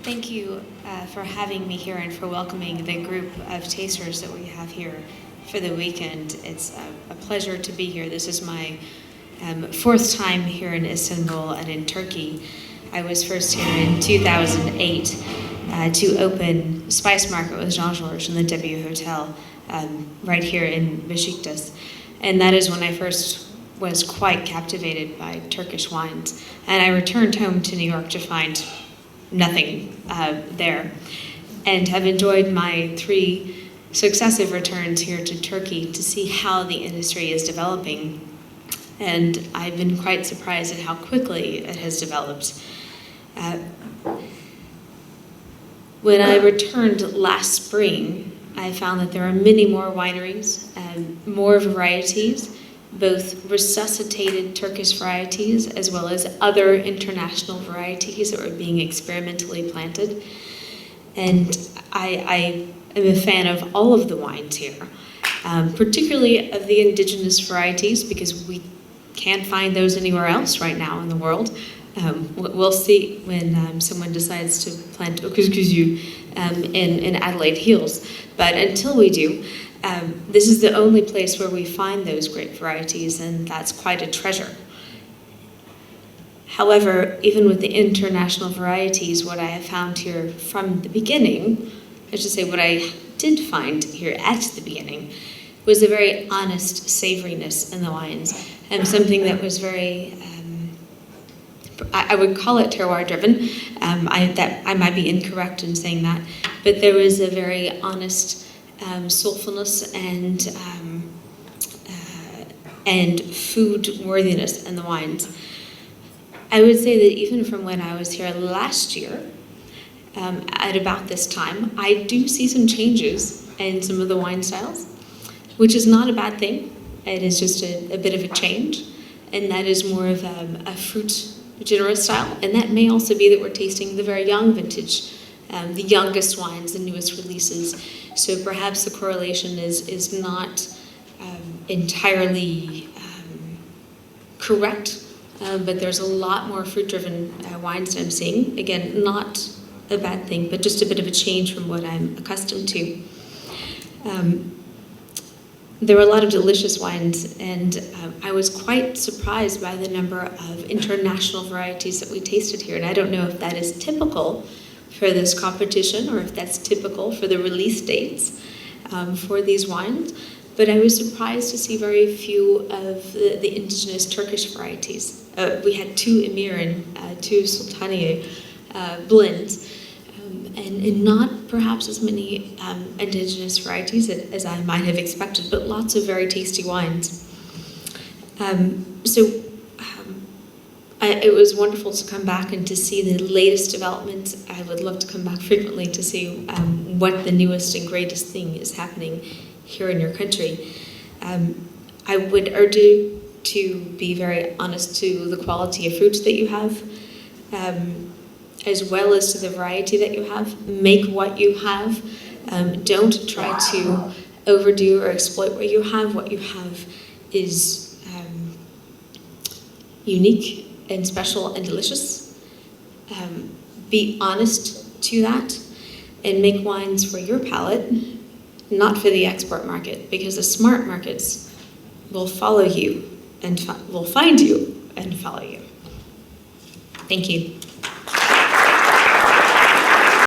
Thank you for having me here and for welcoming the group of tasters that we have here for the weekend. It's a pleasure to be here. This is my fourth time here in Istanbul and in Turkey. I was first here in 2008 to open Spice Market with Jean-Georges in the W Hotel right here in Beşiktaş. And that is when I first was quite captivated by Turkish wines. And I returned home to New York to find nothing there, and have enjoyed my 3 successive returns here to Turkey to see how the industry is developing. And I've been quite surprised at how quickly it has developed. When I returned last spring, I found that there are many more wineries, more varieties, both resuscitated Turkish varieties as well as other international varieties that were being experimentally planted. And I am a fan of all of the wines here, particularly of the indigenous varieties, because we can't find those anywhere else right now in the world. We'll see when someone decides to plant kurucusu in Adelaide Hills. But until we do, this is the only place where we find those great varieties, and that's quite a treasure. However, even with the international varieties, what I have found here from the beginning, I should say what I did find here at the beginning, was a very honest savoriness in the wines, and something that was very, I would call it terroir driven. I might be incorrect in saying that, but there was a very honest soulfulness and food worthiness in the wines. I would say that even from when I was here last year, at about this time, I do see some changes in some of the wine styles, which is not a bad thing. It is just a bit of a change, and that is more of a fruit generous style, and that may also be that we're tasting the very young vintage, the youngest wines, the newest releases. So perhaps the correlation is not entirely correct, but there's a lot more fruit-driven wines that I'm seeing. Again, not a bad thing, but just a bit of a change from what I'm accustomed to. There were a lot of delicious wines, and I was quite surprised by the number of international varieties that we tasted here. And I don't know if that is typical for this competition or if that's typical for the release dates for these wines, but I was surprised to see very few of the indigenous Turkish varieties. We had 2 Emir and 2 Sultaniye blends, and not perhaps as many indigenous varieties as I might have expected, but lots of very tasty wines. It was wonderful to come back and to see the latest developments. I would love to come back frequently to see what the newest and greatest thing is happening here in your country. I would urge you to be very honest to the quality of fruits that you have, as well as to the variety that you have. Make what you have. Don't try to overdo or exploit what you have. What you have is unique and special and delicious. Be honest to that, and make wines for your palate, not for the export market, because the smart markets will follow you and will find you and follow you. Thank you.